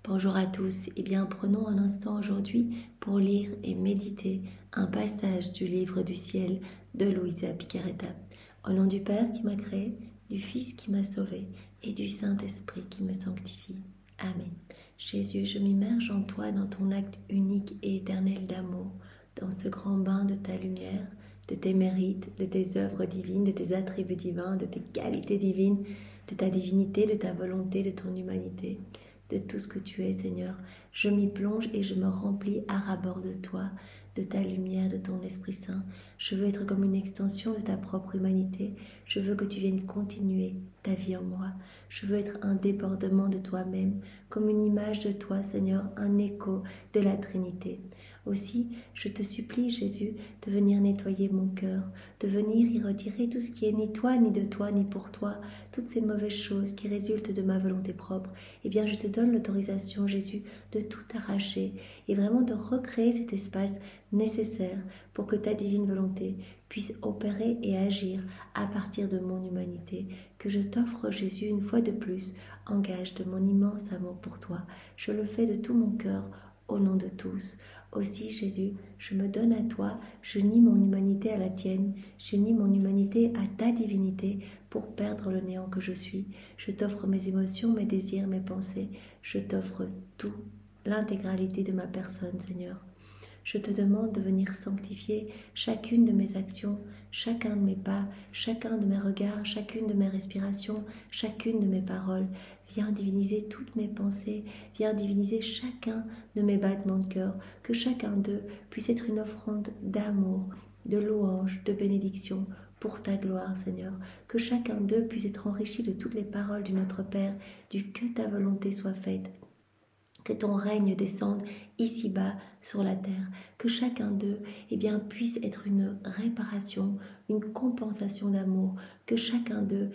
Bonjour à tous. Eh bien, prenons un instant aujourd'hui pour lire et méditer un passage du livre du ciel de Luisa Picaretta. Au nom du Père qui m'a créé, du Fils qui m'a sauvé et du Saint-Esprit qui me sanctifie. Amen. Jésus, je m'immerge en toi dans ton acte unique et éternel d'amour, dans ce grand bain de ta lumière, de tes mérites, de tes œuvres divines, de tes attributs divins, de tes qualités divines, de ta divinité, de ta volonté, de ton humanité, de tout ce que tu es, Seigneur. Je m'y plonge et je me remplis à ras-bord de toi, de ta lumière, de ton Esprit Saint. Je veux être comme une extension de ta propre humanité. Je veux que tu viennes continuer ta vie en moi. Je veux être un débordement de toi-même, comme une image de toi, Seigneur, un écho de la Trinité. Aussi, je te supplie, Jésus, de venir nettoyer mon cœur, de venir y retirer tout ce qui est ni toi, ni de toi, ni pour toi, toutes ces mauvaises choses qui résultent de ma volonté propre. Eh bien, je te donne l'autorisation, Jésus, de tout arracher et vraiment de recréer cet espace nécessaire pour que ta divine volonté puisse opérer et agir à partir de mon humanité, que je t'offre, Jésus, une fois de plus, en gage de mon immense amour pour toi. Je le fais de tout mon cœur, au nom de tous. Aussi, Jésus, je me donne à toi, je nie mon humanité à la tienne, je nie mon humanité à ta divinité pour perdre le néant que je suis. Je t'offre mes émotions, mes désirs, mes pensées, je t'offre tout, l'intégralité de ma personne, Seigneur. Je te demande de venir sanctifier chacune de mes actions, chacun de mes pas, chacun de mes regards, chacune de mes respirations, chacune de mes paroles. Viens diviniser toutes mes pensées, viens diviniser chacun de mes battements de cœur, que chacun d'eux puisse être une offrande d'amour, de louange, de bénédiction pour ta gloire, Seigneur. Que chacun d'eux puisse être enrichi de toutes les paroles du Notre Père, du que ta volonté soit faite. Que ton règne descende ici-bas sur la terre, que chacun d'eux puisse être une réparation, une compensation d'amour, que chacun d'eux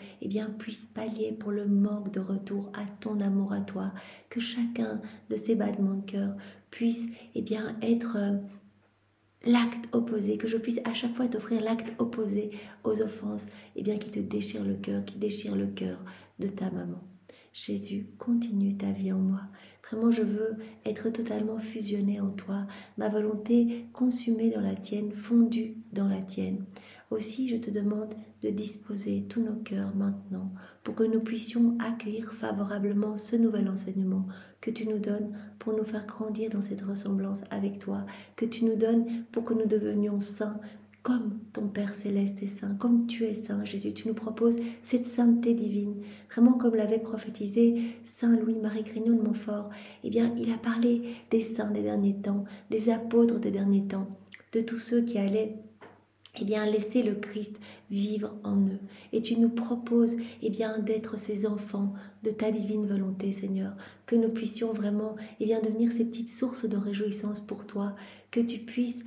puisse pallier pour le manque de retour à ton amour à toi, que chacun de ces battements de cœur puisse être l'acte opposé, que je puisse à chaque fois t'offrir l'acte opposé aux offenses qui te déchirent le cœur, qui déchirent le cœur de ta maman. Jésus, continue ta vie en moi. Vraiment, je veux être totalement fusionnée en toi, ma volonté consumée dans la tienne, fondue dans la tienne. Aussi, je te demande de disposer tous nos cœurs maintenant pour que nous puissions accueillir favorablement ce nouvel enseignement que tu nous donnes pour nous faire grandir dans cette ressemblance avec toi, que tu nous donnes pour que nous devenions saints, comme ton Père Céleste est saint, comme tu es saint, Jésus. Tu nous proposes cette sainteté divine, vraiment comme l'avait prophétisé Saint Louis-Marie Grignon de Montfort. Il a parlé des saints des derniers temps, des apôtres des derniers temps, de tous ceux qui allaient laisser le Christ vivre en eux. Et tu nous proposes d'être ces enfants de ta divine volonté, Seigneur, que nous puissions vraiment devenir ces petites sources de réjouissance pour toi, que tu puisses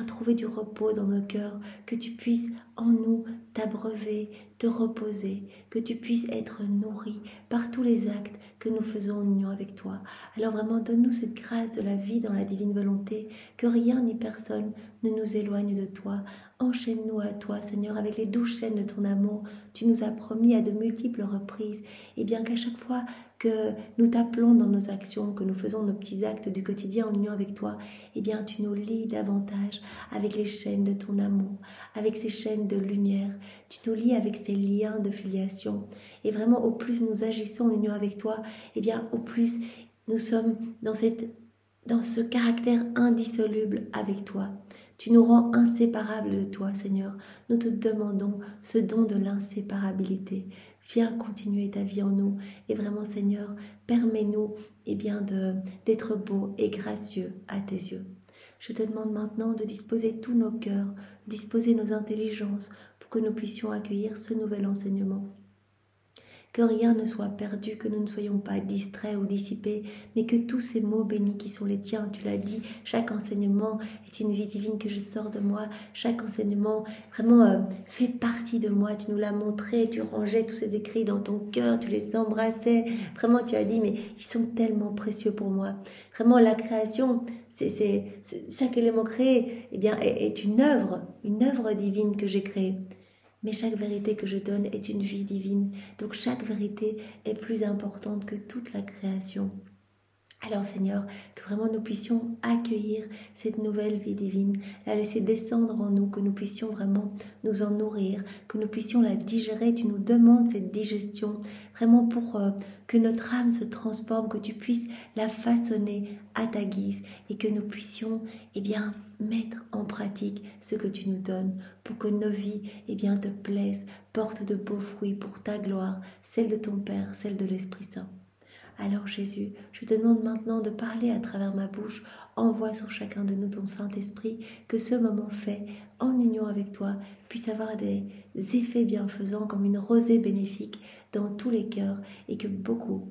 trouver du repos dans nos cœurs, que tu puisses en nous t'abreuver, te reposer, que tu puisses être nourri par tous les actes que nous faisons en union avec toi. Alors vraiment, donne-nous cette grâce de la vie dans la divine volonté, que rien ni personne ne nous éloigne de toi. Enchaîne-nous à toi, Seigneur, avec les douces chaînes de ton amour. Tu nous as promis à de multiples reprises, qu'à chaque fois que nous t'appelons dans nos actions, que nous faisons nos petits actes du quotidien en union avec toi, tu nous lies davantage avec les chaînes de ton amour, avec ces chaînes de lumière. Tu nous lies avec ces liens de filiation. Et vraiment, au plus nous agissons en union avec toi, au plus nous sommes dans ce caractère indissoluble avec toi. Tu nous rends inséparables de toi, Seigneur. Nous te demandons ce don de l'inséparabilité. Viens continuer ta vie en nous. Et vraiment, Seigneur, permets-nous d'être beaux et gracieux à tes yeux. Je te demande maintenant de disposer tous nos cœurs, disposer nos intelligences pour que nous puissions accueillir ce nouvel enseignement. Que rien ne soit perdu, que nous ne soyons pas distraits ou dissipés, mais que tous ces mots bénis qui sont les tiens, tu l'as dit, chaque enseignement est une vie divine que je sors de moi, chaque enseignement vraiment fait partie de moi, tu nous l'as montré, tu rangeais tous ces écrits dans ton cœur, tu les embrassais, vraiment tu as dit, mais ils sont tellement précieux pour moi. Vraiment la création, chaque élément créé est une œuvre divine que j'ai créée. Mais chaque vérité que je donne est une vie divine. Donc chaque vérité est plus importante que toute la création. Alors Seigneur, que vraiment nous puissions accueillir cette nouvelle vie divine, la laisser descendre en nous, que nous puissions vraiment nous en nourrir, que nous puissions la digérer. Tu nous demandes cette digestion, vraiment pour que notre âme se transforme, que tu puisses la façonner à ta guise et que nous puissions mettre en pratique ce que tu nous donnes pour que nos vies te plaisent, portent de beaux fruits pour ta gloire, celle de ton Père, celle de l'Esprit Saint. Alors Jésus, je te demande maintenant de parler à travers ma bouche. Envoie sur chacun de nous ton Saint-Esprit, que ce moment fait en union avec toi puisse avoir des effets bienfaisants comme une rosée bénéfique dans tous les cœurs et que beaucoup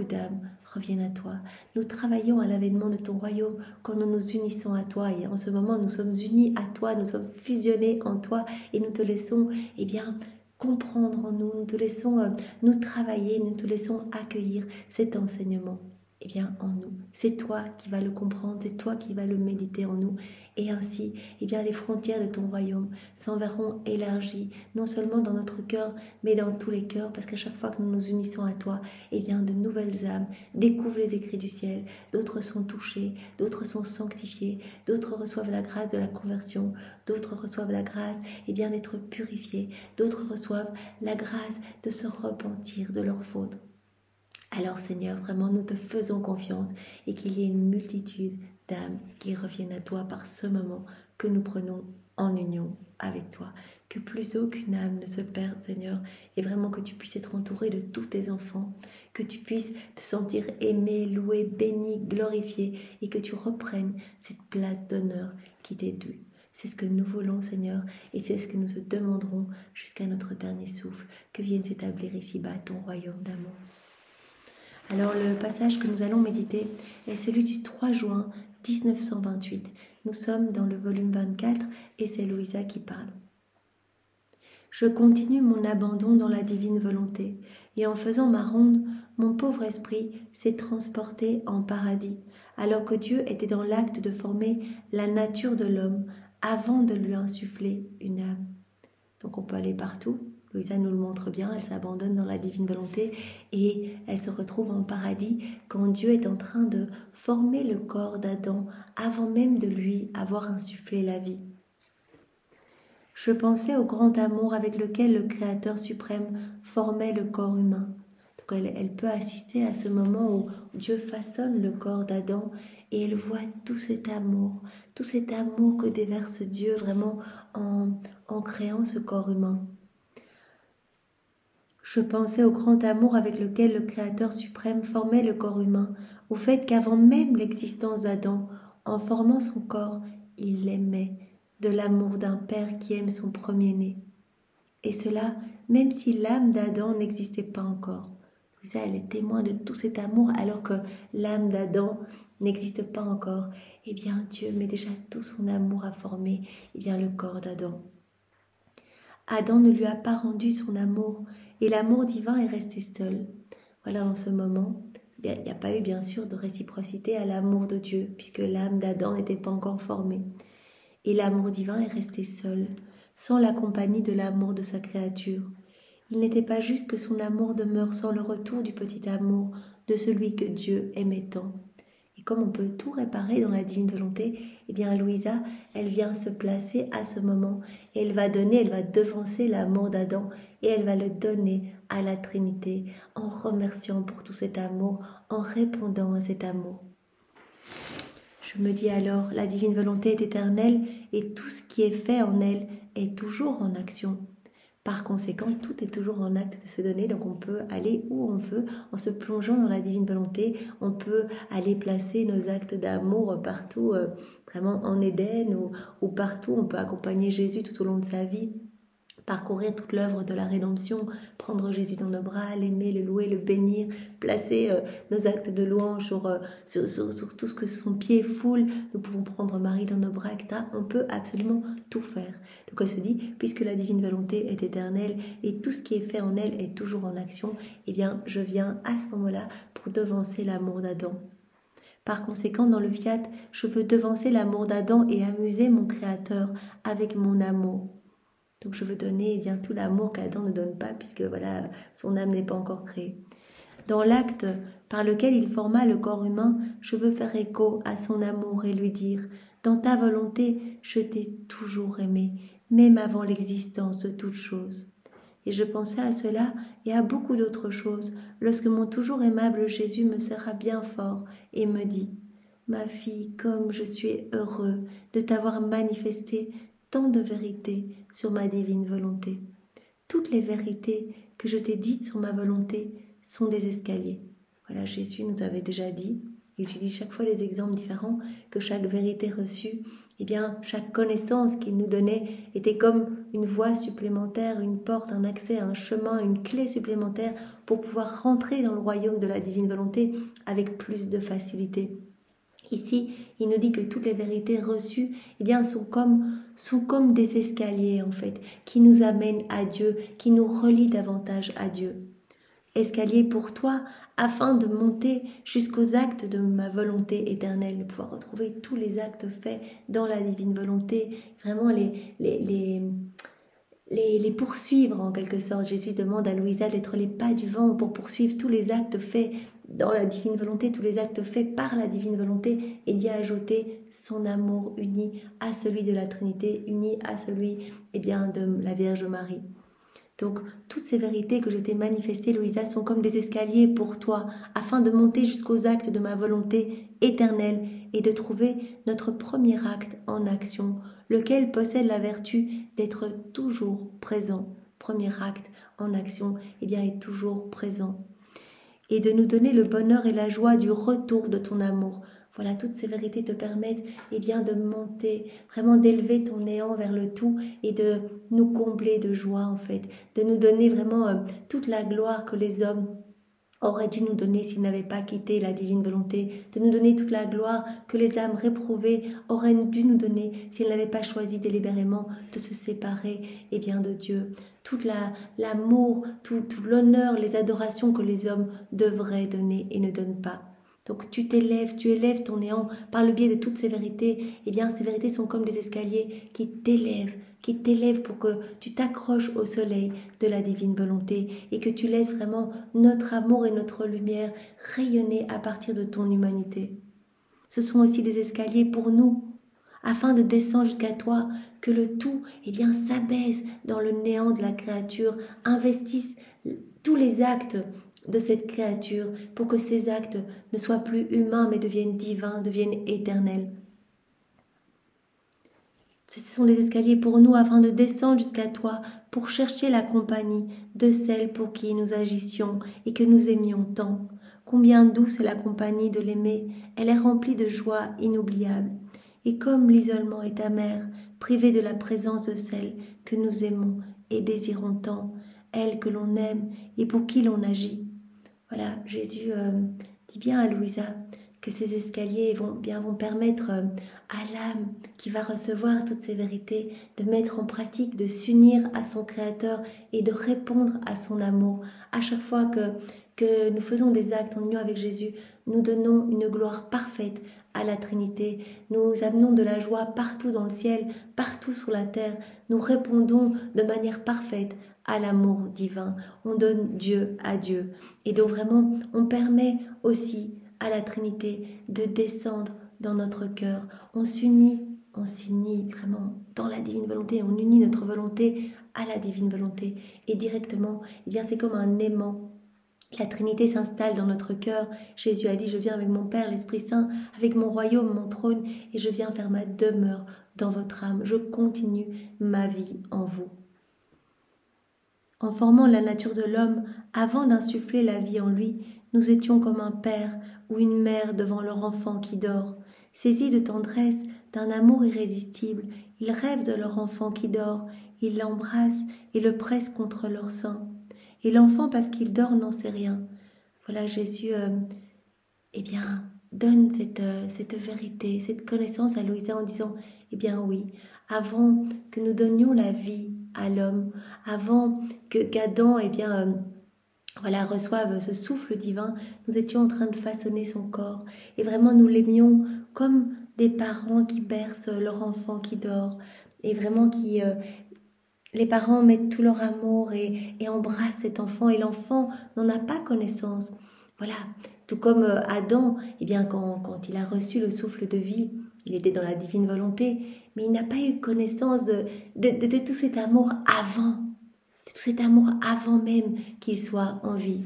d'âmes reviennent à toi. Nous travaillons à l'avènement de ton royaume quand nous nous unissons à toi et en ce moment nous sommes unis à toi, nous sommes fusionnés en toi et nous te laissons comprendre en nous, nous te laissons nous travailler, nous te laissons accueillir cet enseignement en nous. C'est toi qui vas le comprendre, c'est toi qui vas le méditer en nous. Et ainsi, les frontières de ton royaume s'enverront élargies, non seulement dans notre cœur, mais dans tous les cœurs, parce qu'à chaque fois que nous nous unissons à toi, de nouvelles âmes découvrent les écrits du ciel, d'autres sont touchés, d'autres sont sanctifiés, d'autres reçoivent la grâce de la conversion, d'autres reçoivent la grâce d'être purifiés, d'autres reçoivent la grâce de se repentir de leurs fautes. Alors Seigneur, vraiment nous te faisons confiance et qu'il y ait une multitude d'âmes qui reviennent à toi par ce moment que nous prenons en union avec toi. Que plus aucune âme ne se perde Seigneur et vraiment que tu puisses être entouré de tous tes enfants, que tu puisses te sentir aimé, loué, béni, glorifié et que tu reprennes cette place d'honneur qui t'est due. C'est ce que nous voulons Seigneur et c'est ce que nous te demanderons jusqu'à notre dernier souffle, que vienne s'établir ici-bas ton royaume d'amour. Alors le passage que nous allons méditer est celui du 3 juin 1928. Nous sommes dans le volume 24 et c'est Louisa qui parle. Je continue mon abandon dans la divine volonté et en faisant ma ronde, mon pauvre esprit s'est transporté en paradis alors que Dieu était dans l'acte de former la nature de l'homme avant de lui insuffler une âme. Donc on peut aller partout. Louisa nous le montre bien, elle s'abandonne dans la divine volonté et elle se retrouve en paradis quand Dieu est en train de former le corps d'Adam avant même de lui avoir insufflé la vie. Je pensais au grand amour avec lequel le Créateur suprême formait le corps humain. Donc elle peut assister à ce moment où Dieu façonne le corps d'Adam et elle voit tout cet amour que déverse Dieu vraiment en créant ce corps humain. Je pensais au grand amour avec lequel le Créateur suprême formait le corps humain, au fait qu'avant même l'existence d'Adam, en formant son corps, il l'aimait, de l'amour d'un père qui aime son premier-né. Et cela, même si l'âme d'Adam n'existait pas encore. Vous savez, elle est témoin de tout cet amour alors que l'âme d'Adam n'existe pas encore. Dieu met déjà tout son amour à former le corps d'Adam. Adam ne lui a pas rendu son amour et l'amour divin est resté seul. Voilà, en ce moment, il n'y a pas eu bien sûr de réciprocité à l'amour de Dieu puisque l'âme d'Adam n'était pas encore formée. Et l'amour divin est resté seul, sans la compagnie de l'amour de sa créature. Il n'était pas juste que son amour demeure sans le retour du petit amour de celui que Dieu aimait tant. Et comme on peut tout réparer dans la divine volonté, Louisa, elle vient se placer à ce moment et elle va devancer l'amour d'Adam et elle va le donner à la Trinité en remerciant pour tout cet amour, en répondant à cet amour. Je me dis alors, la divine volonté est éternelle et tout ce qui est fait en elle est toujours en action. Par conséquent, tout est toujours en acte de se donner, donc on peut aller où on veut en se plongeant dans la divine volonté. On peut aller placer nos actes d'amour partout, vraiment en Éden ou partout. On peut accompagner Jésus tout au long de sa vie, parcourir toute l'œuvre de la rédemption, prendre Jésus dans nos bras, l'aimer, le louer, le bénir, placer nos actes de louange sur tout ce que son pied foule. Nous pouvons prendre Marie dans nos bras, etc. On peut absolument tout faire. Donc elle se dit, puisque la divine volonté est éternelle et tout ce qui est fait en elle est toujours en action, je viens à ce moment-là pour devancer l'amour d'Adam. Par conséquent, dans le fiat, je veux devancer l'amour d'Adam et amuser mon Créateur avec mon amour. Donc je veux donner tout l'amour qu'Adam ne donne pas puisque son âme n'est pas encore créée. Dans l'acte par lequel il forma le corps humain, je veux faire écho à son amour et lui dire « Dans ta volonté, je t'ai toujours aimé, même avant l'existence de toute chose. » Et je pensais à cela et à beaucoup d'autres choses lorsque mon toujours aimable Jésus me serra bien fort et me dit « Ma fille, comme je suis heureux de t'avoir manifesté tant de vérités sur ma divine volonté. Toutes les vérités que je t'ai dites sur ma volonté sont des escaliers. » Voilà, Jésus nous avait déjà dit, il utilise chaque fois des exemples différents, que chaque vérité reçue, eh bien, chaque connaissance qu'il nous donnait était comme une voie supplémentaire, une porte, un accès, un chemin, une clé supplémentaire pour pouvoir rentrer dans le royaume de la divine volonté avec plus de facilité. Ici, il nous dit que toutes les vérités reçues, eh bien, sont comme des escaliers, en fait, qui nous amènent à Dieu, qui nous relient davantage à Dieu. Escalier pour toi, afin de monter jusqu'aux actes de ma volonté éternelle, de pouvoir retrouver tous les actes faits dans la divine volonté, vraiment les poursuivre en quelque sorte. Jésus demande à Louisa d'être les pas du vent pour poursuivre tous les actes faits dans la divine volonté, tous les actes faits par la divine volonté, et d'y ajouter son amour uni à celui de la Trinité, uni à celui de la Vierge Marie. Donc, toutes ces vérités que je t'ai manifestées, Louisa, sont comme des escaliers pour toi, afin de monter jusqu'aux actes de ma volonté éternelle et de trouver notre premier acte en action, lequel possède la vertu d'être toujours présent. Premier acte en action, est toujours présent. Et de nous donner le bonheur et la joie du retour de ton amour. Voilà, toutes ces vérités te permettent de monter, vraiment d'élever ton néant vers le tout et de nous combler de joie en fait, de nous donner vraiment toute la gloire que les hommes auraient dû nous donner s'ils n'avaient pas quitté la divine volonté, de nous donner toute la gloire que les âmes réprouvées auraient dû nous donner s'ils n'avaient pas choisi délibérément de se séparer de Dieu. Tout l'amour, tout l'honneur, les adorations que les hommes devraient donner et ne donnent pas. Donc tu élèves ton néant par le biais de toutes ces vérités. Ces vérités sont comme des escaliers qui t'élèvent pour que tu t'accroches au soleil de la divine volonté et que tu laisses vraiment notre amour et notre lumière rayonner à partir de ton humanité. Ce sont aussi des escaliers pour nous, afin de descendre jusqu'à toi, que le tout s'abaisse dans le néant de la créature, investisse tous les actes de cette créature pour que ces actes ne soient plus humains mais deviennent divins, deviennent éternels. Ce sont des escaliers pour nous afin de descendre jusqu'à toi pour chercher la compagnie de celle pour qui nous agissions et que nous aimions tant. Combien douce est la compagnie de l'aimer, elle est remplie de joie inoubliable. Et comme l'isolement est amer, privé de la présence de celle que nous aimons et désirons tant, elle que l'on aime et pour qui l'on agit. Voilà, Jésus dit bien à Louisa que ces escaliers vont permettre à l'âme qui va recevoir toutes ces vérités de mettre en pratique, de s'unir à son Créateur et de répondre à son amour. À chaque fois que nous faisons des actes en union avec Jésus, nous donnons une gloire parfaite à la Trinité. Nous amenons de la joie partout dans le ciel, partout sur la terre. Nous répondons de manière parfaite à l'amour divin. On donne Dieu à Dieu. Et donc vraiment, on permet aussi à la Trinité de descendre dans notre cœur. On s'unit vraiment dans la divine volonté. On unit notre volonté à la divine volonté. Et directement, c'est comme un aimant. La Trinité s'installe dans notre cœur. Jésus a dit, je viens avec mon Père, l'Esprit Saint, avec mon royaume, mon trône, et je viens faire ma demeure dans votre âme. Je continue ma vie en vous. En formant la nature de l'homme, avant d'insuffler la vie en lui, nous étions comme un père ou une mère devant leur enfant qui dort. Saisis de tendresse, d'un amour irrésistible, ils rêvent de leur enfant qui dort, ils l'embrassent et le pressent contre leur sein. Et l'enfant, parce qu'il dort, n'en sait rien. Voilà, Jésus donne cette vérité, cette connaissance à Louisa en disant, oui, avant que nous donnions la vie à l'homme, avant qu'Adam reçoive ce souffle divin, nous étions en train de façonner son corps et vraiment nous l'aimions comme des parents qui bercent leur enfant qui dort et vraiment les parents mettent tout leur amour et embrassent cet enfant et l'enfant n'en a pas connaissance. Voilà, Tout comme Adam, eh bien, quand il a reçu le souffle de vie, il était dans la divine volonté, mais il n'a pas eu connaissance de tout cet amour avant, de tout cet amour avant même qu'il soit en vie.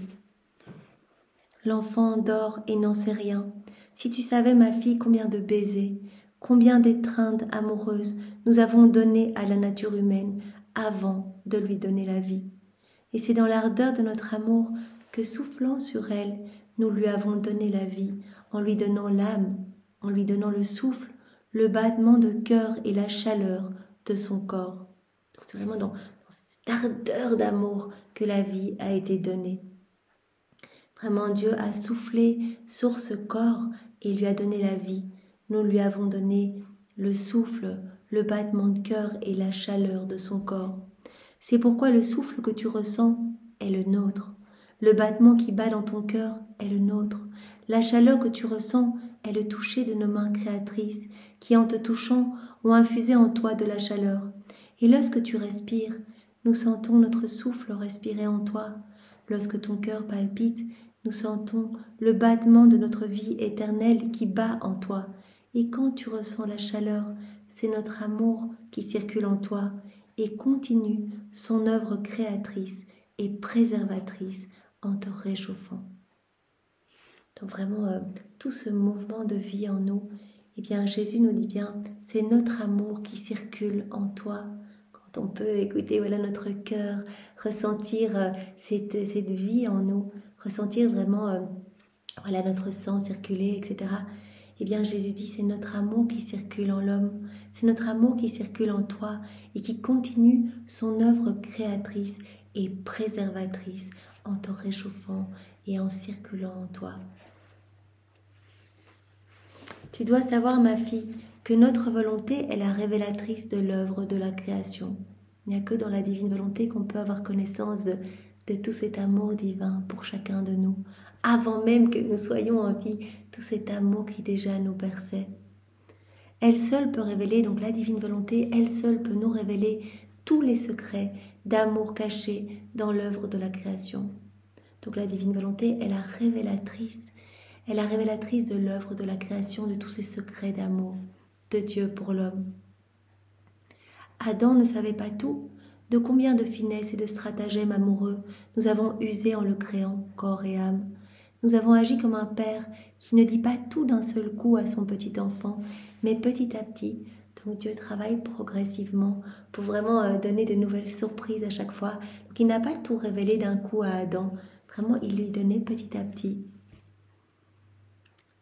L'enfant dort et n'en sait rien. Si tu savais, ma fille, combien de baisers, combien d'étreintes amoureuses nous avons données à la nature humaine avant de lui donner la vie. Et c'est dans l'ardeur de notre amour que, soufflant sur elle, nous lui avons donné la vie, en lui donnant l'âme, en lui donnant le souffle, le battement de cœur et la chaleur de son corps. C'est vraiment dans cette ardeur d'amour que la vie a été donnée. Vraiment, Dieu a soufflé sur ce corps et lui a donné la vie. Nous lui avons donné le souffle, le battement de cœur et la chaleur de son corps. C'est pourquoi le souffle que tu ressens est le nôtre. Le battement qui bat dans ton cœur est le nôtre. La chaleur que tu ressens est le toucher de nos mains créatrices qui, en te touchant, ont infusé en toi de la chaleur. Et lorsque tu respires, nous sentons notre souffle respirer en toi. Lorsque ton cœur palpite, nous sentons le battement de notre vie éternelle qui bat en toi. Et quand tu ressens la chaleur, c'est notre amour qui circule en toi et continue son œuvre créatrice et préservatrice en te réchauffant. Donc vraiment, tout ce mouvement de vie en nous, eh bien Jésus nous dit bien, c'est notre amour qui circule en toi. Quand on peut écouter notre cœur, ressentir cette vie en nous, ressentir vraiment notre sang circuler, etc. Eh bien Jésus dit, c'est notre amour qui circule en l'homme, c'est notre amour qui circule en toi et qui continue son œuvre créatrice et préservatrice en te réchauffant et en circulant en toi. Tu dois savoir, ma fille, que notre volonté est la révélatrice de l'œuvre de la création. Il n'y a que dans la divine volonté qu'on peut avoir connaissance de tout cet amour divin pour chacun de nous, avant même que nous soyons en vie, tout cet amour qui déjà nous berçait. Elle seule peut révéler, donc la divine volonté, elle seule peut nous révéler tous les secrets d'amour cachés dans l'œuvre de la création. Donc la divine volonté est la révélatrice de l'œuvre de la création, de tous ces secrets d'amour de Dieu pour l'homme. Adam ne savait pas tout, de combien de finesses et de stratagèmes amoureux nous avons usé en le créant, corps et âme. Nous avons agi comme un père qui ne dit pas tout d'un seul coup à son petit enfant, mais petit à petit. Donc Dieu travaille progressivement pour vraiment donner de nouvelles surprises à chaque fois. Donc il n'a pas tout révélé d'un coup à Adam. Vraiment, il lui donnait petit à petit.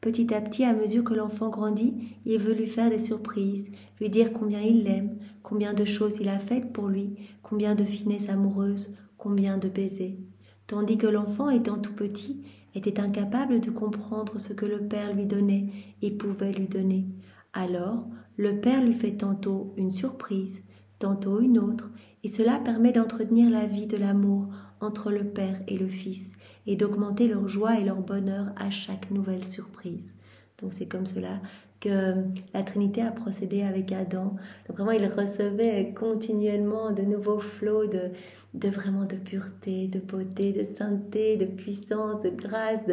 Petit à petit, à mesure que l'enfant grandit, il veut lui faire des surprises, lui dire combien il l'aime, combien de choses il a faites pour lui, combien de finesses amoureuses, combien de baisers. Tandis que l'enfant, étant tout petit, était incapable de comprendre ce que le père lui donnait et pouvait lui donner. Alors, le père lui fait tantôt une surprise, tantôt une autre, et cela permet d'entretenir la vie de l'amour entre le père et le fils, et d'augmenter leur joie et leur bonheur à chaque nouvelle surprise. Donc c'est comme cela que la Trinité a procédé avec Adam. Donc vraiment, il recevait continuellement de nouveaux flots vraiment de pureté, de beauté, de sainteté, de puissance, de grâce.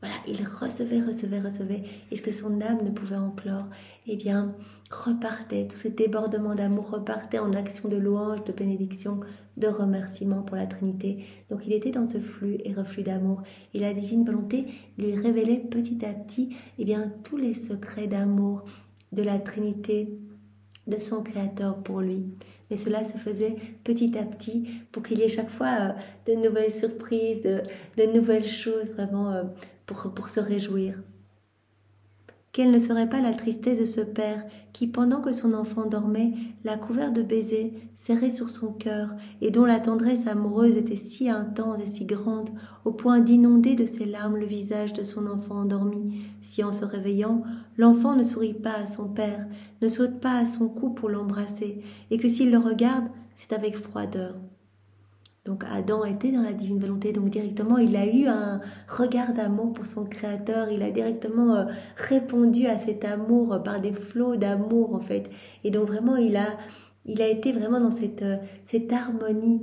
Voilà, il recevait. Et ce que son âme ne pouvait enclore, eh bien, repartait, tout ce débordement d'amour repartait en action de louange, de bénédiction, de remerciement pour la Trinité. Donc il était dans ce flux et reflux d'amour. Et la divine volonté lui révélait petit à petit eh bien, tous les secrets d'amour de la Trinité, de son Créateur pour lui. Mais cela se faisait petit à petit pour qu'il y ait chaque fois de nouvelles surprises, de nouvelles choses vraiment pour se réjouir. Quelle ne serait pas la tristesse de ce père qui, pendant que son enfant dormait, l'a couvert de baisers, serré sur son cœur, et dont la tendresse amoureuse était si intense et si grande, au point d'inonder de ses larmes le visage de son enfant endormi, si en se réveillant, l'enfant ne sourit pas à son père, ne saute pas à son cou pour l'embrasser, et que s'il le regarde, c'est avec froideur. Donc Adam était dans la divine volonté, donc directement il a eu un regard d'amour pour son Créateur, il a directement répondu à cet amour par des flots d'amour en fait. Et donc vraiment il a été vraiment dans cette harmonie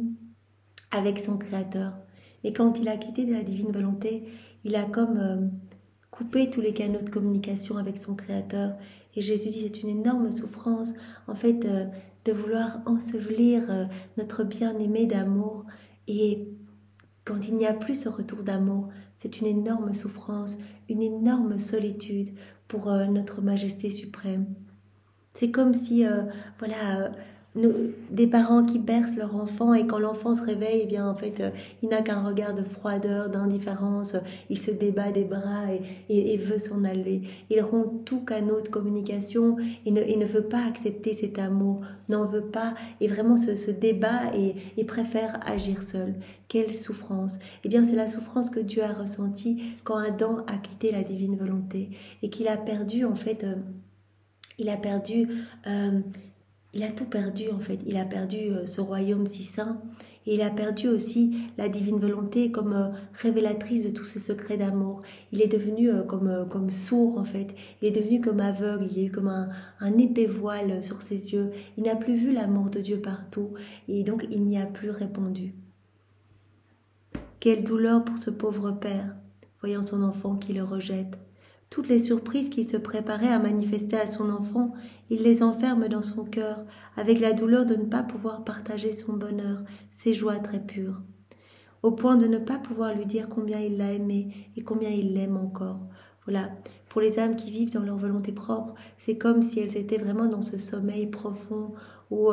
avec son Créateur. Et quand il a quitté de la divine volonté, il a comme coupé tous les canaux de communication avec son Créateur. Et Jésus dit, c'est une énorme souffrance, en fait, de vouloir ensevelir notre bien-aimé d'amour. Et quand il n'y a plus ce retour d'amour, c'est une énorme souffrance, une énorme solitude pour notre Majesté suprême. C'est comme si, des parents qui bercent leur enfant et quand l'enfant se réveille, eh bien en fait, il n'a qu'un regard de froideur, d'indifférence, il se débat des bras et veut s'en aller. Il rompt tout canal de communication et ne veut pas accepter cet amour, n'en veut pas et vraiment se débat et préfère agir seul. Quelle souffrance! Eh bien c'est la souffrance que Dieu a ressentie quand Adam a quitté la divine volonté et qu'il a perdu en fait... il a tout perdu en fait. Il a perdu ce royaume si saint et il a perdu aussi la divine volonté comme révélatrice de tous ses secrets d'amour. Il est devenu comme sourd en fait. Il est devenu comme aveugle. Il y a eu comme un épais voile sur ses yeux. Il n'a plus vu l'amour de Dieu partout et donc il n'y a plus répondu. Quelle douleur pour ce pauvre père, voyant son enfant qui le rejette. Toutes les surprises qu'il se préparait à manifester à son enfant, il les enferme dans son cœur, avec la douleur de ne pas pouvoir partager son bonheur, ses joies très pures, au point de ne pas pouvoir lui dire combien il l'a aimé et combien il l'aime encore. Voilà, pour les âmes qui vivent dans leur volonté propre, c'est comme si elles étaient vraiment dans ce sommeil profond où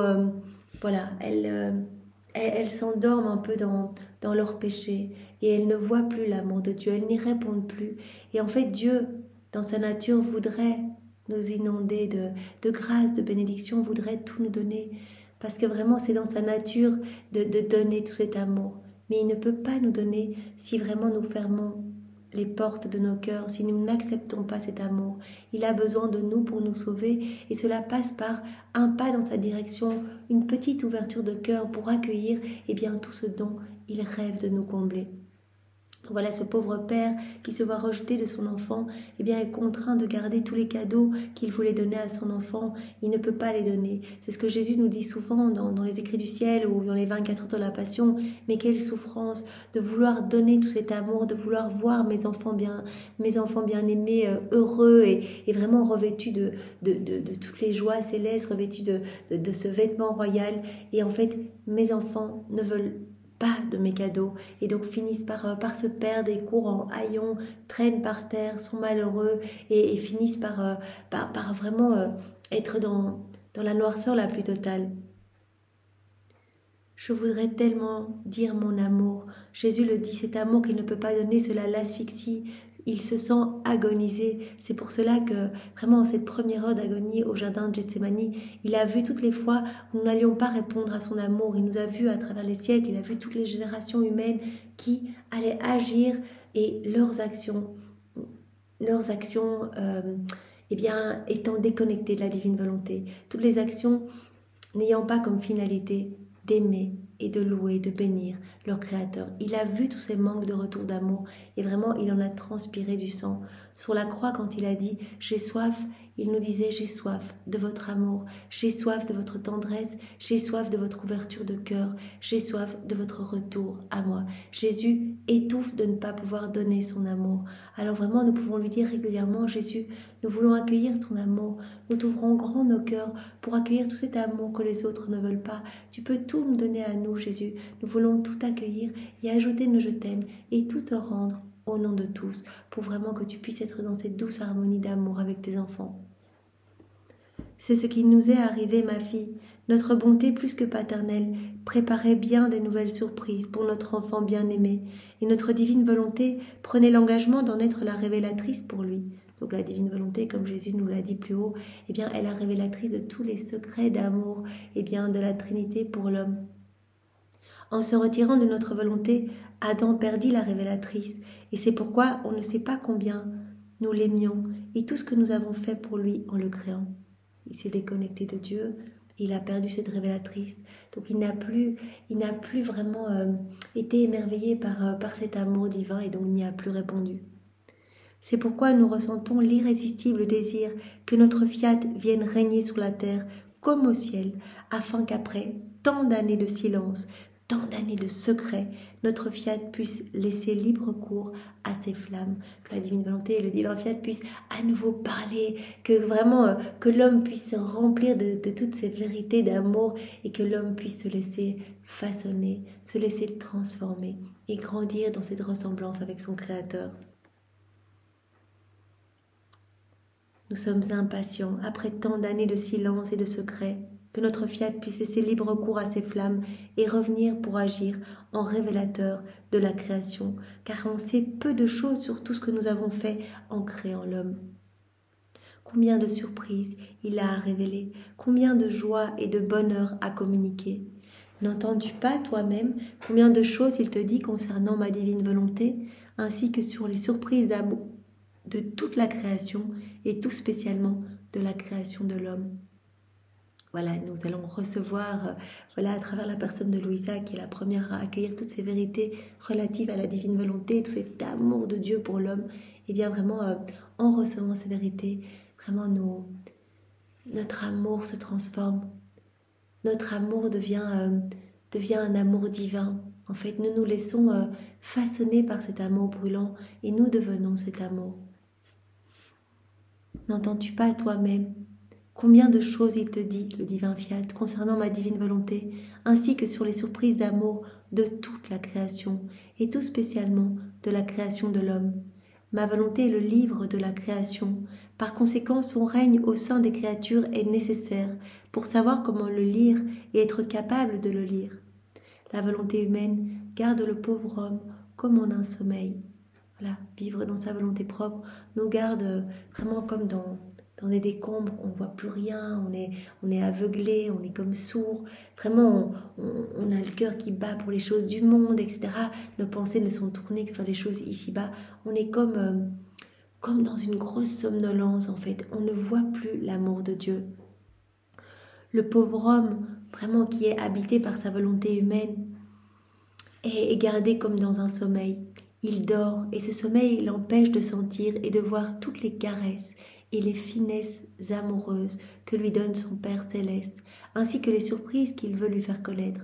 elles s'endorment un peu dans leur péché et elles ne voient plus l'amour de Dieu, elles n'y répondent plus. Et en fait, Dieu, dans sa nature, voudrait nous inonder de grâce, de bénédiction, voudrait tout nous donner. Parce que vraiment, c'est dans sa nature de donner tout cet amour. Mais il ne peut pas nous donner si vraiment nous fermons les portes de nos cœurs, si nous n'acceptons pas cet amour. Il a besoin de nous pour nous sauver et cela passe par un pas dans sa direction, une petite ouverture de cœur pour accueillir tout ce dont il rêve de nous combler. Voilà ce pauvre père qui se voit rejeté de son enfant, est contraint de garder tous les cadeaux qu'il voulait donner à son enfant. Il ne peut pas les donner. C'est ce que Jésus nous dit souvent dans les écrits du ciel ou dans les 24 heures de la Passion. Mais quelle souffrance de vouloir donner tout cet amour, de vouloir voir mes enfants bien-aimés, heureux et vraiment revêtus de toutes les joies célestes, revêtus de ce vêtement royal. Et en fait, mes enfants ne veulent pas de mes cadeaux et donc finissent par se perdre et courent en haillons, traînent par terre, sont malheureux et finissent par vraiment être dans la noirceur la plus totale. Je voudrais tellement dire mon amour. Jésus le dit, cet amour qu'il ne peut pas donner, cela l'asphyxie. Il se sent agonisé. C'est pour cela que, vraiment, en cette première heure d'agonie au jardin de Gethsémani, il a vu toutes les fois où nous n'allions pas répondre à son amour. Il nous a vus à travers les siècles, il a vu toutes les générations humaines qui allaient agir et leurs actions étant déconnectées de la divine volonté. Toutes les actions n'ayant pas comme finalité d'aimer et de louer, de bénir leur Créateur. Il a vu tous ces manques de retour d'amour et vraiment il en a transpiré du sang. Sur la croix, quand il a dit « j'ai soif », il nous disait « j'ai soif de votre amour, j'ai soif de votre tendresse, j'ai soif de votre ouverture de cœur, j'ai soif de votre retour à moi ». Jésus étouffe de ne pas pouvoir donner son amour. Alors vraiment, nous pouvons lui dire régulièrement « Jésus, nous voulons accueillir ton amour, nous t'ouvrons grand nos cœurs pour accueillir tout cet amour que les autres ne veulent pas. Tu peux tout nous donner à nous, Jésus. Nous voulons tout accueillir et ajouter nos je t'aime et tout te rendre au nom de tous, pour vraiment que tu puisses être dans cette douce harmonie d'amour avec tes enfants. C'est ce qui nous est arrivé, ma fille. Notre bonté plus que paternelle préparait bien des nouvelles surprises pour notre enfant bien-aimé, et notre divine volonté prenait l'engagement d'en être la révélatrice pour lui. Donc la divine volonté, comme Jésus nous l'a dit plus haut, elle est la révélatrice de tous les secrets d'amour de la Trinité pour l'homme. En se retirant de notre volonté, Adam perdit la révélatrice, et c'est pourquoi on ne sait pas combien nous l'aimions et tout ce que nous avons fait pour lui en le créant. Il s'est déconnecté de Dieu, il a perdu cette révélatrice, donc il n'a plus vraiment été émerveillé par cet amour divin et donc il n'y a plus répondu. C'est pourquoi nous ressentons l'irrésistible désir que notre fiat vienne régner sur la terre comme au ciel, afin qu'après tant d'années de silence, tant d'années de secret, notre fiat puisse laisser libre cours à ces flammes, que la divine volonté et le divin fiat puissent à nouveau parler, que vraiment que l'homme puisse se remplir de toutes ces vérités d'amour et que l'homme puisse se laisser façonner, se laisser transformer et grandir dans cette ressemblance avec son Créateur. Nous sommes impatients, après tant d'années de silence et de secret, que notre fiat puisse laisser libre cours à ces flammes et revenir pour agir en révélateur de la création, car on sait peu de choses sur tout ce que nous avons fait en créant l'homme. Combien de surprises il a à révéler, combien de joie et de bonheur à communiquer. N'entends-tu pas toi-même combien de choses il te dit concernant ma divine volonté, ainsi que sur les surprises d'amour de toute la création et tout spécialement de la création de l'homme. Voilà, nous allons recevoir à travers la personne de Louisa, qui est la première à accueillir toutes ces vérités relatives à la divine volonté, tout cet amour de Dieu pour l'homme. Et bien vraiment, en recevant ces vérités, vraiment notre amour se transforme. Notre amour devient un amour divin. En fait, nous nous laissons façonner par cet amour brûlant et nous devenons cet amour. N'entends-tu pas toi-même combien de choses il te dit, le divin fiat, concernant ma divine volonté, ainsi que sur les surprises d'amour de toute la création, et tout spécialement de la création de l'homme. Ma volonté est le livre de la création. Par conséquent, son règne au sein des créatures est nécessaire pour savoir comment le lire et être capable de le lire. La volonté humaine garde le pauvre homme comme en un sommeil. Voilà, vivre dans sa volonté propre nous garde vraiment comme dans des décombres, on ne voit plus rien, on est aveuglé, on est comme sourd. Vraiment, on a le cœur qui bat pour les choses du monde, etc. Nos pensées ne sont tournées que vers les choses ici-bas. On est comme dans une grosse somnolence, en fait. On ne voit plus l'amour de Dieu. Le pauvre homme, vraiment qui est habité par sa volonté humaine, est gardé comme dans un sommeil. Il dort et ce sommeil l'empêche de sentir et de voir toutes les caresses et les finesses amoureuses que lui donne son Père céleste, ainsi que les surprises qu'il veut lui faire connaître.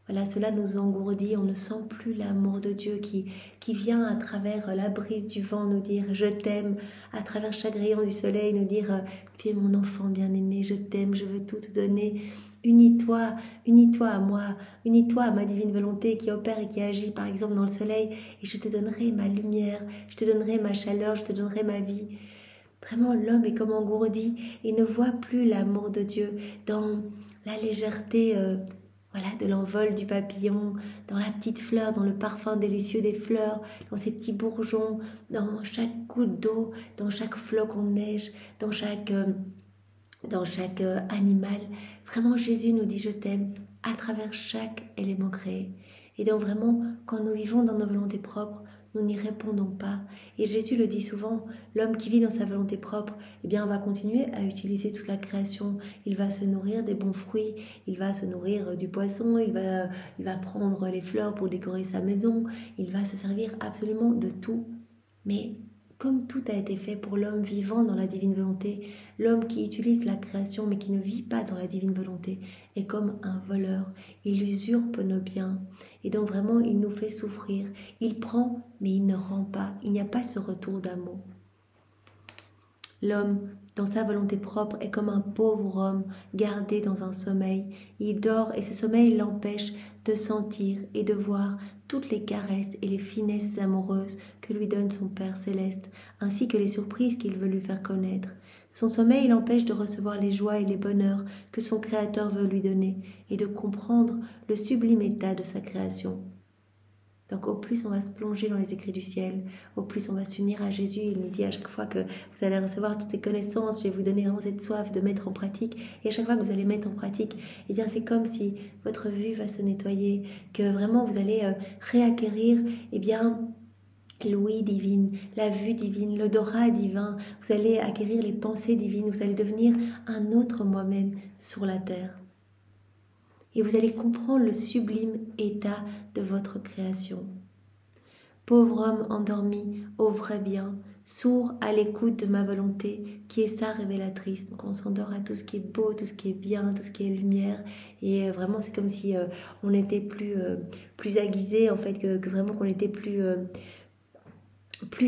Voilà, cela nous engourdit, on ne sent plus l'amour de Dieu qui vient à travers la brise du vent nous dire « je t'aime », à travers chaque rayon du soleil nous dire « tu es mon enfant bien-aimé, je t'aime, je veux tout te donner ». Unis-toi à moi, unis-toi à ma divine volonté qui opère et qui agit par exemple dans le soleil et je te donnerai ma lumière, je te donnerai ma chaleur, je te donnerai ma vie. Vraiment, l'homme est comme engourdi et ne voit plus l'amour de Dieu dans la légèreté de l'envol du papillon, dans la petite fleur, dans le parfum délicieux des fleurs, dans ces petits bourgeons, dans chaque goutte d'eau, dans chaque flocon de neige, dans chaque animal. Vraiment, Jésus nous dit « je t'aime » à travers chaque élément créé. Et donc vraiment, quand nous vivons dans nos volontés propres, nous n'y répondons pas. Et Jésus le dit souvent, l'homme qui vit dans sa volonté propre, eh bien, va continuer à utiliser toute la création. Il va se nourrir des bons fruits, il va se nourrir du poisson, il va prendre les fleurs pour décorer sa maison, il va se servir absolument de tout. Mais comme tout a été fait pour l'homme vivant dans la divine volonté, l'homme qui utilise la création mais qui ne vit pas dans la divine volonté est comme un voleur. Il usurpe nos biens et donc vraiment il nous fait souffrir. Il prend mais il ne rend pas. Il n'y a pas ce retour d'amour. L'homme, dans sa volonté propre, est comme un pauvre homme gardé dans un sommeil. Il dort et ce sommeil l'empêche de sentir et de voir toutes les caresses et les finesses amoureuses que lui donne son Père céleste, ainsi que les surprises qu'il veut lui faire connaître. Son sommeil l'empêche de recevoir les joies et les bonheurs que son Créateur veut lui donner et de comprendre le sublime état de sa création. Donc au plus on va se plonger dans les écrits du ciel, au plus on va s'unir à Jésus. Il nous dit à chaque fois que vous allez recevoir toutes ces connaissances, je vais vous donner vraiment cette soif de mettre en pratique. Et à chaque fois que vous allez mettre en pratique, eh bien c'est comme si votre vue va se nettoyer, que vraiment vous allez réacquérir l'ouïe divine, la vue divine, l'odorat divin. Vous allez acquérir les pensées divines, vous allez devenir un autre moi-même sur la terre. Et vous allez comprendre le sublime état de votre création. Pauvre homme endormi au vrai bien, sourd à l'écoute de ma volonté, qui est sa révélatrice. Donc on s'endort à tout ce qui est beau, tout ce qui est bien, tout ce qui est lumière. Et vraiment, c'est comme si on était plus aiguisé, en fait, que vraiment qu'on était plus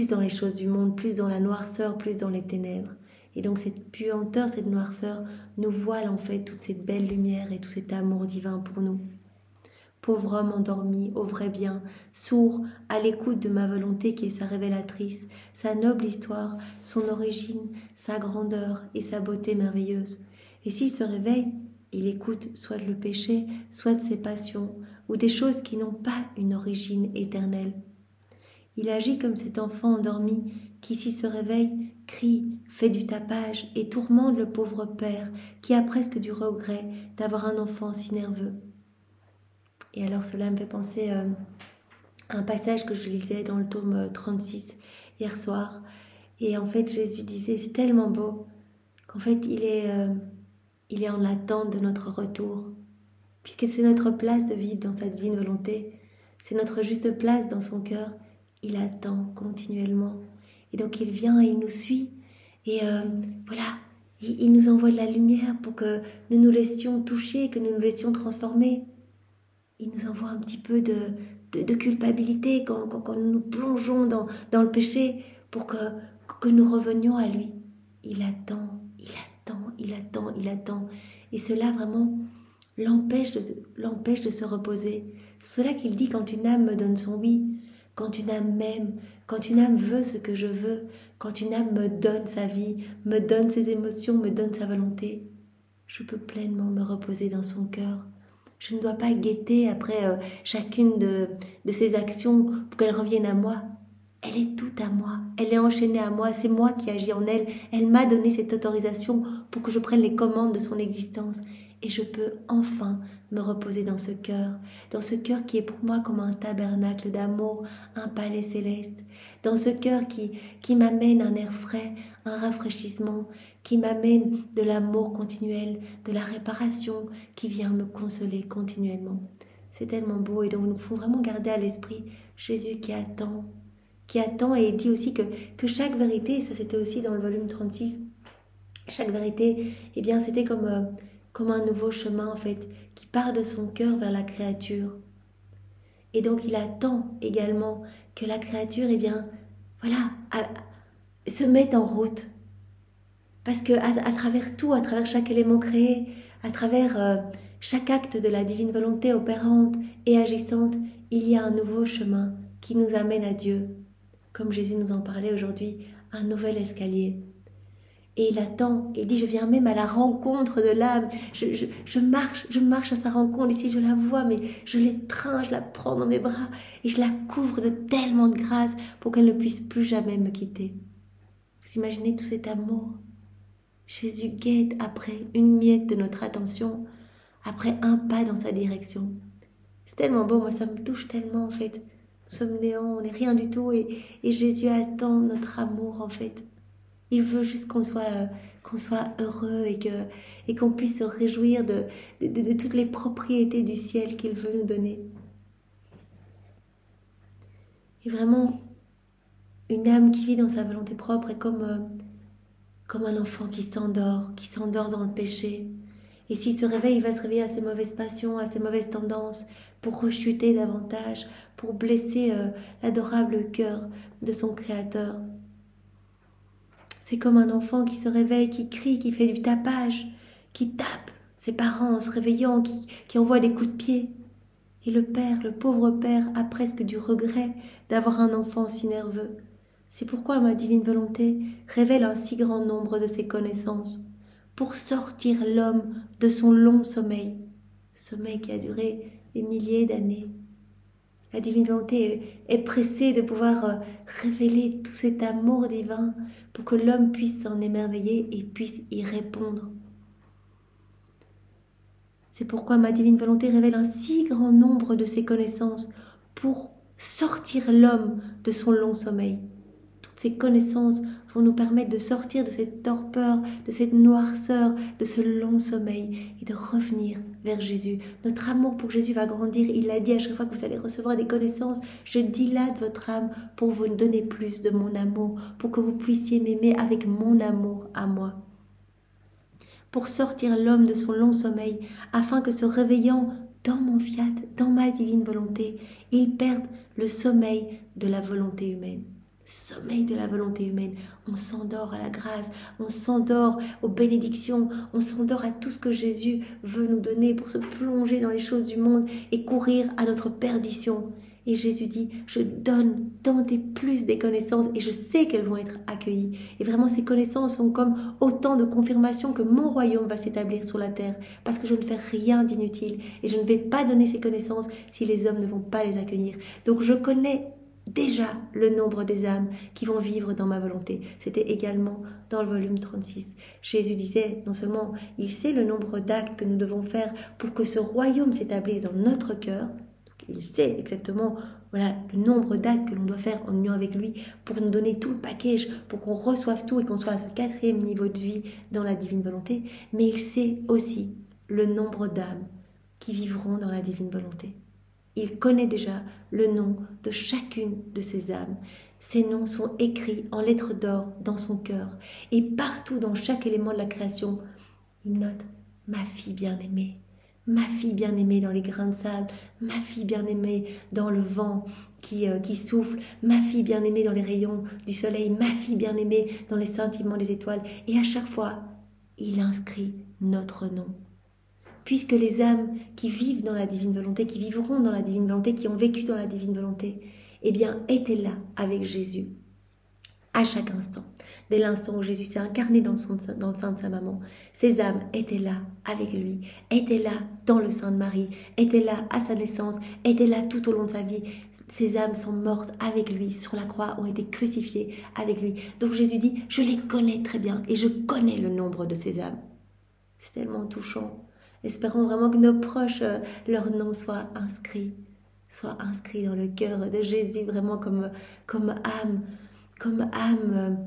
dans les choses du monde, plus dans la noirceur, plus dans les ténèbres. Et donc cette puanteur, cette noirceur nous voile en fait toute cette belle lumière et tout cet amour divin pour nous. Pauvre homme endormi au vrai bien, sourd à l'écoute de ma volonté qui est sa révélatrice, sa noble histoire, son origine, sa grandeur et sa beauté merveilleuse. Et s'il se réveille, il écoute soit le péché, soit de ses passions, ou des choses qui n'ont pas une origine éternelle. Il agit comme cet enfant endormi qui, s'il se réveille, crie, fait du tapage et tourmente le pauvre père qui a presque du regret d'avoir un enfant si nerveux. Et alors cela me fait penser à un passage que je lisais dans le tome 36 hier soir. Et en fait Jésus disait, c'est tellement beau qu'en fait il est en attente de notre retour. Puisque c'est notre place de vivre dans sa divine volonté, c'est notre juste place dans son cœur. Il attend continuellement. Et donc il vient et il nous suit. Et voilà, il nous envoie de la lumière pour que nous nous laissions toucher, que nous nous laissions transformer. Il nous envoie un petit peu de culpabilité quand nous nous plongeons dans le péché pour que nous revenions à lui. Il attend, il attend, il attend, il attend. Et cela vraiment l'empêche de se reposer. C'est pour cela qu'il dit, quand une âme me donne son oui, quand une âme m'aime, quand une âme veut ce que je veux, quand une âme me donne sa vie, me donne ses émotions, me donne sa volonté, je peux pleinement me reposer dans son cœur. Je ne dois pas guetter après chacune de ses actions pour qu'elle revienne à moi. Elle est toute à moi, elle est enchaînée à moi, c'est moi qui agis en elle. Elle m'a donné cette autorisation pour que je prenne les commandes de son existence. Et je peux enfin me reposer dans ce cœur qui est pour moi comme un tabernacle d'amour, un palais céleste, dans ce cœur qui m'amène un air frais, un rafraîchissement, qui m'amène de l'amour continuel, de la réparation, qui vient me consoler continuellement. C'est tellement beau et donc nous pouvons vraiment garder à l'esprit Jésus qui attend, et il dit aussi que chaque vérité, ça c'était aussi dans le volume 36, chaque vérité, eh bien c'était comme un nouveau chemin en fait, qui part de son cœur vers la créature. Et donc il attend également que la créature, eh bien, voilà, se mette en route. Parce que à travers tout, à travers chaque élément créé, à travers chaque acte de la divine volonté opérante et agissante, il y a un nouveau chemin qui nous amène à Dieu. Comme Jésus nous en parlait aujourd'hui, un nouvel escalier. Et il attend, et il dit, je viens même à la rencontre de l'âme, je marche à sa rencontre, ici je la vois, mais je l'étreins, je la prends dans mes bras, et je la couvre de tellement de grâce pour qu'elle ne puisse plus jamais me quitter. Vous imaginez tout cet amour? Jésus guette après une miette de notre attention, après un pas dans sa direction. C'est tellement beau, moi ça me touche tellement en fait. Nous sommes néants, on n'est rien du tout, et Jésus attend notre amour en fait. Il veut juste qu'on soit heureux et qu'on puisse se réjouir de toutes les propriétés du ciel qu'il veut nous donner. Et vraiment, une âme qui vit dans sa volonté propre est comme un enfant qui s'endort dans le péché. Et s'il se réveille, il va se réveiller à ses mauvaises passions, à ses mauvaises tendances, pour rechuter davantage, pour blesser l'adorable cœur de son Créateur. C'est comme un enfant qui se réveille, qui crie, qui fait du tapage, qui tape ses parents en se réveillant, qui envoie des coups de pied. Et le pauvre père, a presque du regret d'avoir un enfant si nerveux. C'est pourquoi ma divine volonté révèle un si grand nombre de ses connaissances, pour sortir l'homme de son long sommeil qui a duré des milliers d'années. La divine volonté est pressée de pouvoir révéler tout cet amour divin pour que l'homme puisse s'en émerveiller et puisse y répondre. C'est pourquoi ma divine volonté révèle un si grand nombre de ses connaissances pour sortir l'homme de son long sommeil. Toutes ces connaissances pour nous permettre de sortir de cette torpeur, de cette noirceur, de ce long sommeil et de revenir vers Jésus. Notre amour pour Jésus va grandir. Il l'a dit à chaque fois que vous allez recevoir des connaissances, je dilate votre âme pour vous donner plus de mon amour, pour que vous puissiez m'aimer avec mon amour à moi. Pour sortir l'homme de son long sommeil, afin que se réveillant dans mon fiat, dans ma divine volonté, il perde le sommeil de la volonté humaine. Sommeil de la volonté humaine. On s'endort à la grâce, on s'endort aux bénédictions, on s'endort à tout ce que Jésus veut nous donner pour se plonger dans les choses du monde et courir à notre perdition. Et Jésus dit, je donne tant et plus des connaissances et je sais qu'elles vont être accueillies. Et vraiment, ces connaissances sont comme autant de confirmations que mon royaume va s'établir sur la terre. Parce que je ne fais rien d'inutile et je ne vais pas donner ces connaissances si les hommes ne vont pas les accueillir. Donc je connais déjà le nombre des âmes qui vont vivre dans ma volonté. C'était également dans le volume 36. Jésus disait, non seulement il sait le nombre d'actes que nous devons faire pour que ce royaume s'établisse dans notre cœur, il sait exactement le nombre d'actes que l'on doit faire en union avec lui pour nous donner tout le package, pour qu'on reçoive tout et qu'on soit à ce 4e niveau de vie dans la divine volonté. Mais il sait aussi le nombre d'âmes qui vivront dans la divine volonté. Il connaît déjà le nom de chacune de ces âmes. Ces noms sont écrits en lettres d'or dans son cœur. Et partout dans chaque élément de la création, il note « ma fille bien-aimée ». Ma fille bien-aimée dans les grains de sable, ma fille bien-aimée dans le vent qui souffle, ma fille bien-aimée dans les rayons du soleil, ma fille bien-aimée dans les scintillements des étoiles. Et à chaque fois, il inscrit notre nom. Puisque les âmes qui vivent dans la divine volonté, qui vivront dans la divine volonté, qui ont vécu dans la divine volonté, eh bien, étaient là avec Jésus. À chaque instant, dès l'instant où Jésus s'est incarné dans le sein de sa maman, ces âmes étaient là avec lui, étaient là dans le sein de Marie, étaient là à sa naissance, étaient là tout au long de sa vie. Ces âmes sont mortes avec lui sur la croix, ont été crucifiées avec lui. Donc Jésus dit, je les connais très bien et je connais le nombre de ces âmes. C'est tellement touchant. Espérons vraiment que nos proches, leur nom soit inscrit dans le cœur de Jésus, vraiment comme âme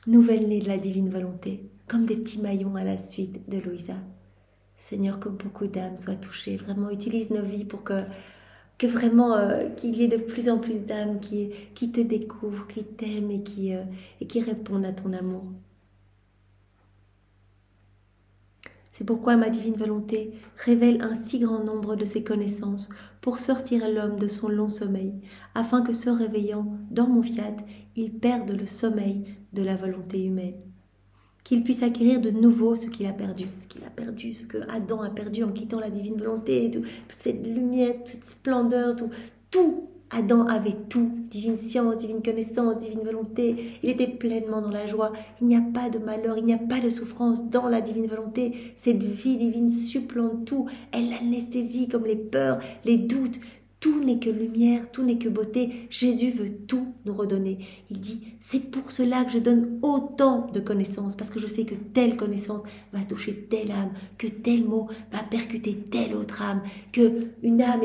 nouvelle-née de la divine volonté, comme des petits maillons à la suite de Louisa. Seigneur, que beaucoup d'âmes soient touchées, vraiment utilise nos vies pour que vraiment qu'il y ait de plus en plus d'âmes qui te découvrent, qui t'aiment et qui répondent à ton amour. C'est pourquoi ma divine volonté révèle un si grand nombre de ses connaissances pour sortir l'homme de son long sommeil, afin que se réveillant dans mon fiat, il perde le sommeil de la volonté humaine. Qu'il puisse acquérir de nouveau ce qu'il a perdu, ce que Adam a perdu en quittant la divine volonté, toute cette lumière, toute cette splendeur, tout. Adam avait tout, divine science, divine connaissance, divine volonté. Il était pleinement dans la joie. Il n'y a pas de malheur, il n'y a pas de souffrance dans la divine volonté. Cette vie divine supplante tout. Elle l'anesthésie comme les peurs, les doutes. Tout n'est que lumière, tout n'est que beauté. Jésus veut tout nous redonner. Il dit, c'est pour cela que je donne autant de connaissances, parce que je sais que telle connaissance va toucher telle âme, que tel mot va percuter telle autre âme, que une âme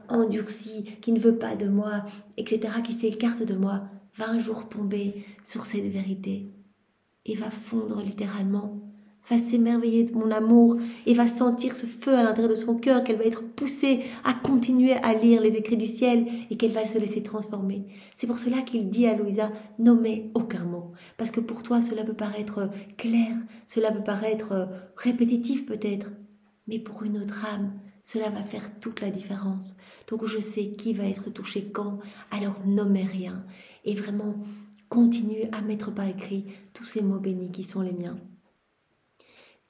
endurcie, qui ne veut pas de moi, etc., qui s'écarte de moi, va un jour tomber sur cette vérité et va fondre littéralement, va s'émerveiller de mon amour et va sentir ce feu à l'intérieur de son cœur, qu'elle va être poussée à continuer à lire les écrits du ciel et qu'elle va se laisser transformer. C'est pour cela qu'il dit à Louisa, nommez aucun mot. Parce que pour toi, cela peut paraître clair, cela peut paraître répétitif peut-être, mais pour une autre âme, cela va faire toute la différence. Donc je sais qui va être touché quand, alors nommez rien. Et vraiment, continue à mettre par écrit tous ces mots bénis qui sont les miens.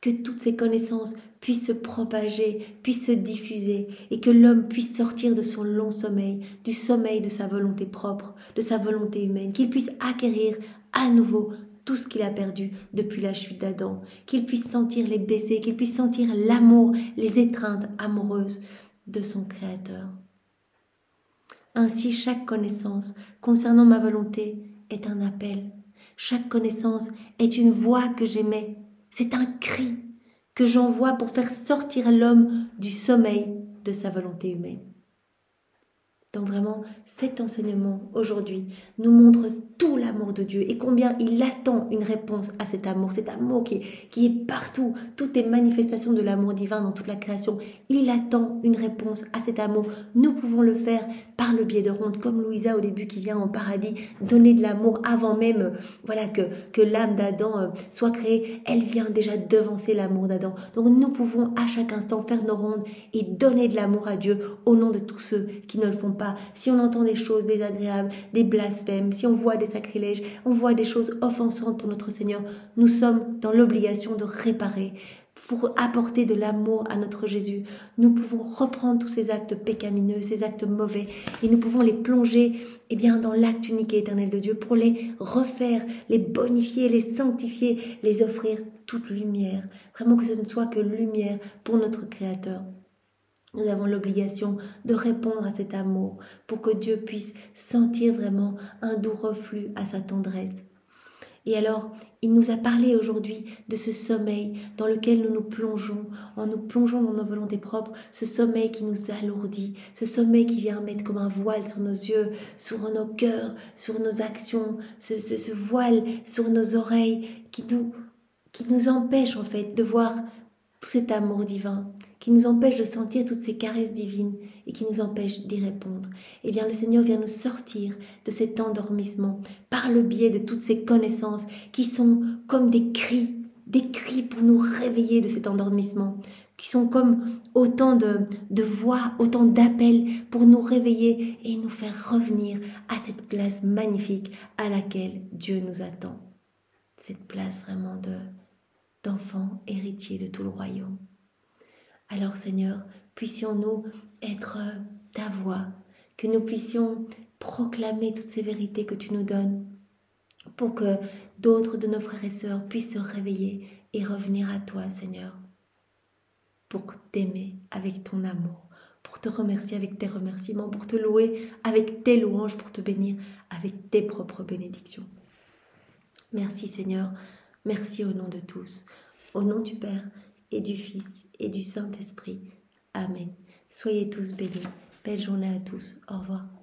Que toutes ces connaissances puissent se propager, puissent se diffuser et que l'homme puisse sortir de son long sommeil, du sommeil de sa volonté propre, de sa volonté humaine, qu'il puisse acquérir à nouveau tout ce qu'il a perdu depuis la chute d'Adam, qu'il puisse sentir les baisers, qu'il puisse sentir l'amour, les étreintes amoureuses de son Créateur. Ainsi, chaque connaissance concernant ma volonté est un appel. Chaque connaissance est une voix que j'émets. C'est un cri que j'envoie pour faire sortir l'homme du sommeil de sa volonté humaine. Donc vraiment, cet enseignement aujourd'hui nous montre tout l'amour de Dieu et combien il attend une réponse à cet amour qui est partout, toutes les manifestations de l'amour divin dans toute la création. Il attend une réponse à cet amour. Nous pouvons le faire par le biais de Ronde, comme Louisa au début qui vient en paradis donner de l'amour avant même que l'âme d'Adam soit créée. Elle vient déjà devancer l'amour d'Adam. Donc nous pouvons à chaque instant faire nos rondes et donner de l'amour à Dieu au nom de tous ceux qui ne le font pas. Si on entend des choses désagréables, des blasphèmes, si on voit des sacrilèges, on voit des choses offensantes pour notre Seigneur, nous sommes dans l'obligation de réparer pour apporter de l'amour à notre Jésus. Nous pouvons reprendre tous ces actes pécamineux, ces actes mauvais, et nous pouvons les plonger dans l'acte unique et éternel de Dieu pour les refaire, les bonifier, les sanctifier, les offrir toute lumière. Vraiment que ce ne soit que lumière pour notre Créateur. Nous avons l'obligation de répondre à cet amour pour que Dieu puisse sentir vraiment un doux reflux à sa tendresse. Et alors, il nous a parlé aujourd'hui de ce sommeil dans lequel nous nous plongeons dans nos volontés propres, ce sommeil qui nous alourdit, ce sommeil qui vient mettre comme un voile sur nos yeux, sur nos cœurs, sur nos actions, ce voile sur nos oreilles qui nous empêche en fait de voir tout cet amour divin, qui nous empêche de sentir toutes ces caresses divines et qui nous empêche d'y répondre. Eh bien, le Seigneur vient nous sortir de cet endormissement par le biais de toutes ces connaissances qui sont comme des cris pour nous réveiller de cet endormissement, qui sont comme autant de voix, autant d'appels pour nous réveiller et nous faire revenir à cette place magnifique à laquelle Dieu nous attend. Cette place vraiment d'enfants héritiers de tout le royaume. Alors Seigneur, puissions-nous être ta voix, que nous puissions proclamer toutes ces vérités que tu nous donnes pour que d'autres de nos frères et sœurs puissent se réveiller et revenir à toi, Seigneur, pour t'aimer avec ton amour, pour te remercier avec tes remerciements, pour te louer avec tes louanges, pour te bénir avec tes propres bénédictions. Merci Seigneur, merci au nom de tous, au nom du Père et du Fils et du Saint-Esprit. Amen. Soyez tous bénis. Belle journée à tous. Au revoir.